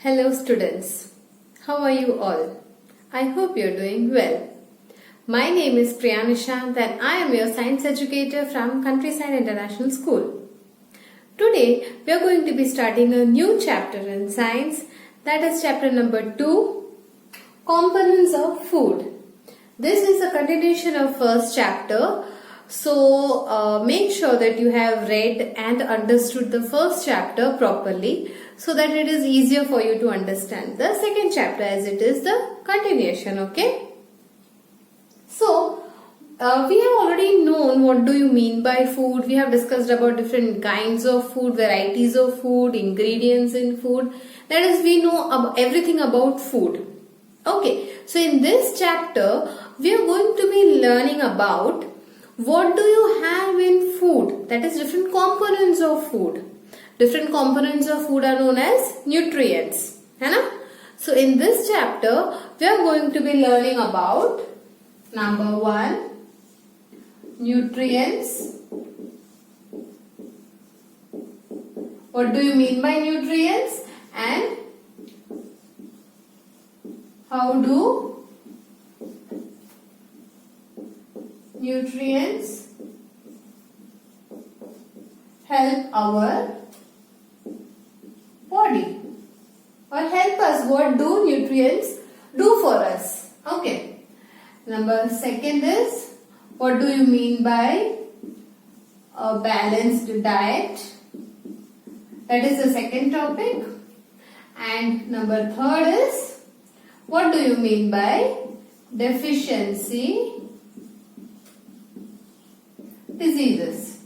Hello students, how are you all? I hope you are doing well. My name is Priya Nishant and I am your science educator from Countryside International School. Today we are going to be starting a new chapter in science, that is chapter number 2, Components of Food. This is a continuation of first chapter. So make sure that you have read and understood the first chapter properly so that it is easier for you to understand the second chapter as it is the continuation, okay? So we have already known what do you mean by food. We have discussed about different kinds of food, varieties of food, ingredients in food. That is, we know everything about food. Okay, so in this chapter we are going to be learning about what do you have in food, that is different components of food. Different components of food are known as nutrients. है ना? So in this chapter we are going to be learning about number 1, nutrients. What do you mean by nutrients and how do nutrients help our body or help us? What do nutrients do for us? Okay. Number second is, what do you mean by a balanced diet? That is the second topic. And number third is, what do you mean by deficiency diseases?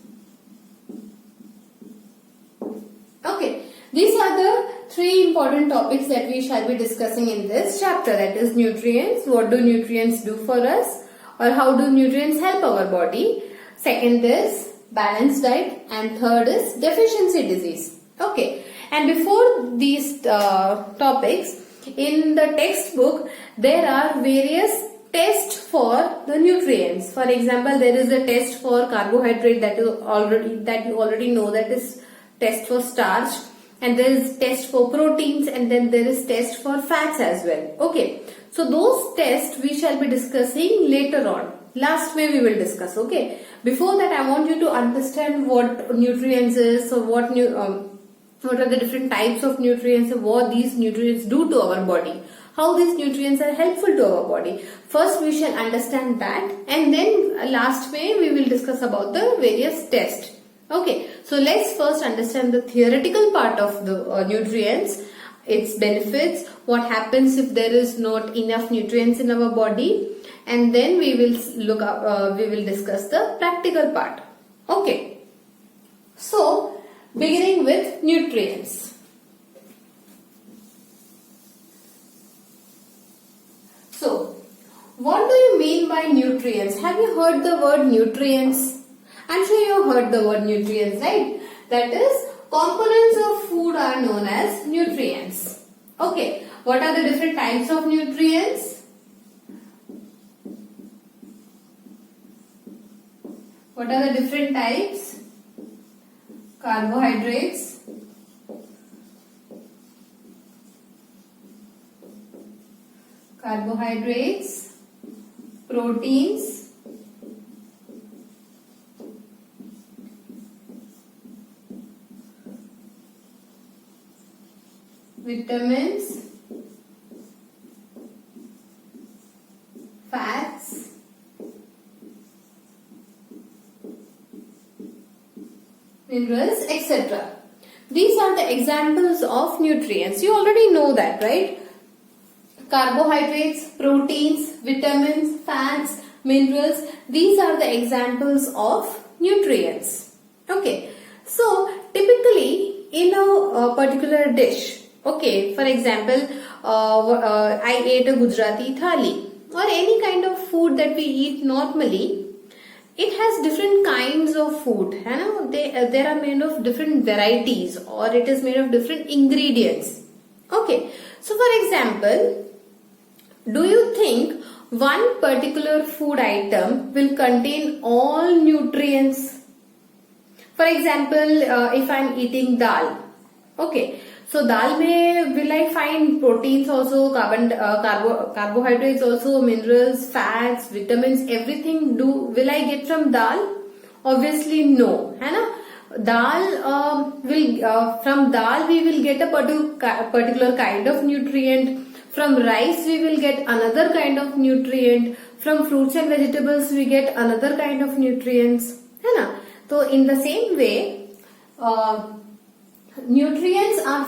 Okay, these are the 3 important topics that we shall be discussing in this chapter, that is nutrients, what do nutrients do for us or how do nutrients help our body. Second is balanced diet and third is deficiency disease. Okay, and before these topics, in the textbook there are various tests for the nutrients. For example, there is a test for carbohydrate that you already know, that is test for starch, and there is test for proteins, and then there is test for fats as well. Okay, so those tests we shall be discussing later on. Last way we will discuss. Okay, before that I want you to understand what nutrients is, so what are the different types of nutrients and what these nutrients do to our body, how these nutrients are helpful to our body. First we shall understand that, and then last way we will discuss about the various tests. Okay, so let's first understand the theoretical part of the nutrients, its benefits, what happens if there is not enough nutrients in our body, and then we will discuss the practical part. Okay, so beginning with nutrients. So, what do you mean by nutrients? Have you heard the word nutrients? I'm sure you have heard the word nutrients, right? That is, components of food are known as nutrients. Okay, what are the different types of nutrients? What are the different types? Carbohydrates, proteins, vitamins, fats, minerals, etc. These are the examples of nutrients. You already know that, right? Carbohydrates, proteins, vitamins, fats, minerals, these are the examples of nutrients. Okay, so typically in a particular dish, okay, for example, I ate a Gujarati thali or any kind of food that we eat normally. It has different kinds of food. They are made of different varieties or it is made of different ingredients. Okay, so for example, do you think one particular food item will contain all nutrients? For example, if I am eating dal, okay, So dal mein will I find proteins also, carbohydrates also, minerals, fats, vitamins, everything will I get from dal? Obviously no, है ना. From dal we will get a particular kind of nutrient. From rice we will get another kind of nutrient. From fruits and vegetables we get another kind of nutrients, है ना. So in the same way, nutrients are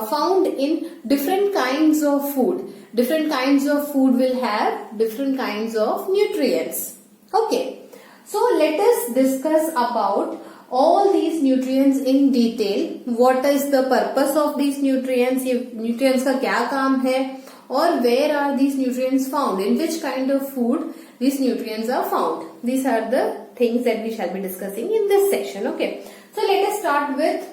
found in different kinds of food. Different kinds of food will have different kinds of nutrients. Okay. So let us discuss about all these nutrients in detail. What is the purpose of these nutrients? ये nutrients का क्या काम है? Or where are these nutrients found? In which kind of food these nutrients are found? These are the things that we shall be discussing in this session. Okay. So let us start with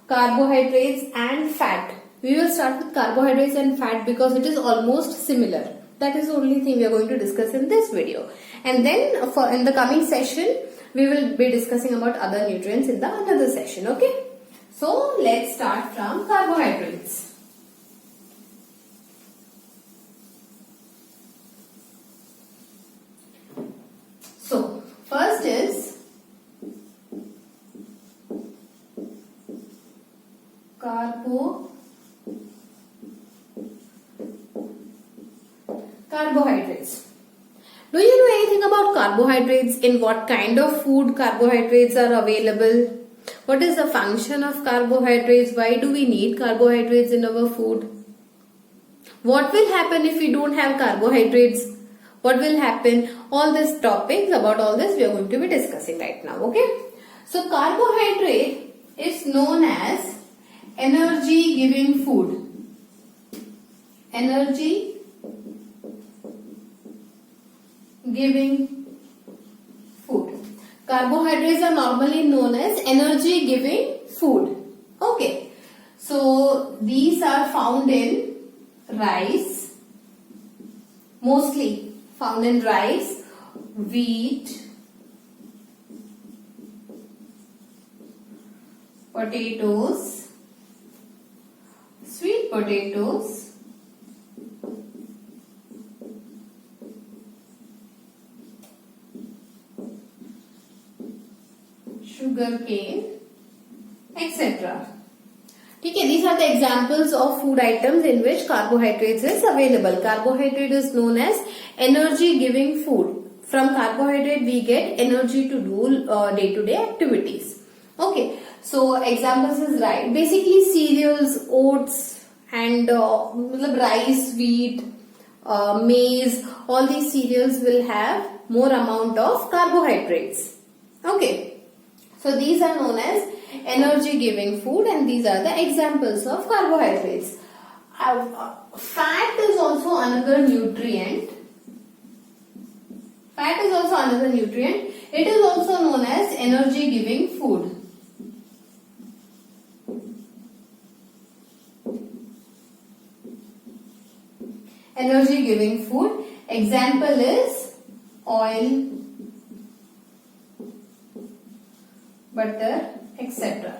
carbohydrates and fat. We will start with carbohydrates and fat because it is almost similar. That is the only thing we are going to discuss in this video. And then in the coming session, we will be discussing about other nutrients in the another session. Okay. So let's start from carbohydrates. So first is carbohydrates. Do you know anything about carbohydrates? In what kind of food carbohydrates are available? What is the function of carbohydrates? Why do we need carbohydrates in our food? What will happen if we don't have carbohydrates? What will happen? All these topics, about all this we are going to be discussing right now. Okay. So carbohydrate is known as energy giving food. Energy giving food. Carbohydrates are normally known as energy giving food. Okay. So these are found in rice, mostly found in rice, wheat, potatoes, sweet potatoes, sugar cane, etc. Okay, these are the examples of food items in which carbohydrates is available. Carbohydrate is known as energy giving food. From carbohydrate we get energy to do day-to-day activities. Okay, so examples is right. Basically cereals, oats and rice, wheat, maize, all these cereals will have more amount of carbohydrates. Okay, so these are known as energy giving food and these are the examples of carbohydrates. Fat is also another nutrient. Fat is also another nutrient. It is also known as energy giving food. Energy giving food. Example is oil, butter, etc.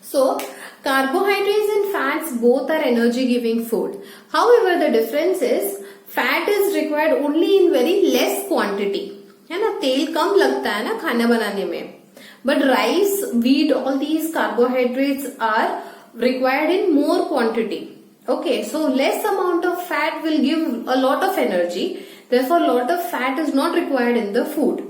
So carbohydrates and fats both are energy giving food. However, the difference is fat is required only in very less quantity. है ना, तेल कम लगता है ना खाना बनाने में. But rice, wheat, all these carbohydrates are required in more quantity. Okay, so less amount of fat will give a lot of energy. Therefore, lot of fat is not required in the food.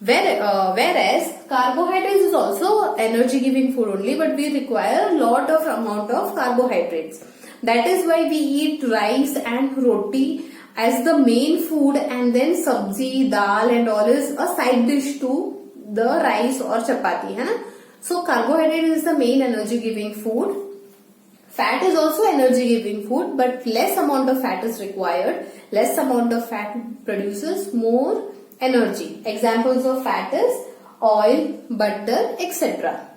Whereas carbohydrates is also energy giving food only, but we require a lot of amount of carbohydrates. That is why we eat rice and roti as the main food and then sabzi, dal and all is a side dish to the rice or chapati. है ना? So carbohydrate is the main energy giving food. Fat is also energy giving food, but less amount of fat is required. Less amount of fat produces more energy. Examples of fat is oil, butter, etc.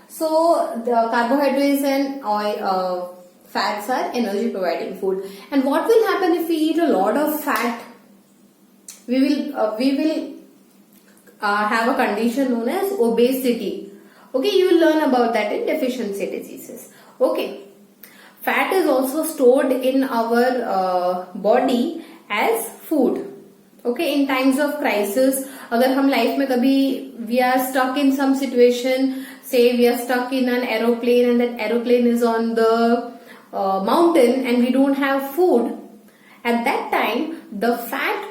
So the carbohydrates and oil, fats are energy providing food. And what will happen if we eat a lot of fat? We will have a condition known as obesity. Okay, you will learn about that in deficiency diseases. Okay. Fat is also stored in our body as food. Okay, in times of crisis, अगर हम life में कभी we are stuck in some situation, say we are stuck in an aeroplane and that aeroplane is on the mountain and we don't have food, at that time the fat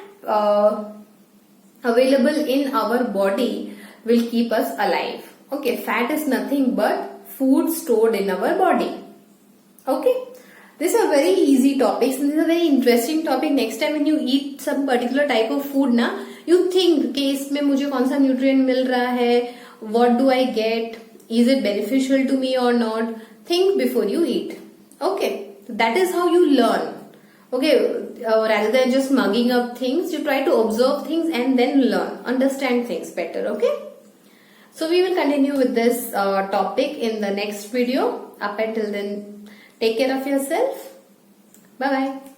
available in our body will keep us alive. Okay, fat is nothing but food stored in our body. Okay, these are very easy topics and this is a very interesting topic. Next time when you eat some particular type of food na, you think कि इसमें मुझे कौन सा nutrient मिल रहा है, what do I get, is it beneficial to me or not. Think before you eat. Okay, that is how you learn. Okay, rather than just mugging up things, you try to observe things and then learn, understand things better. Okay, so we will continue with this topic in the next video. Up until then, take care of yourself. Bye bye.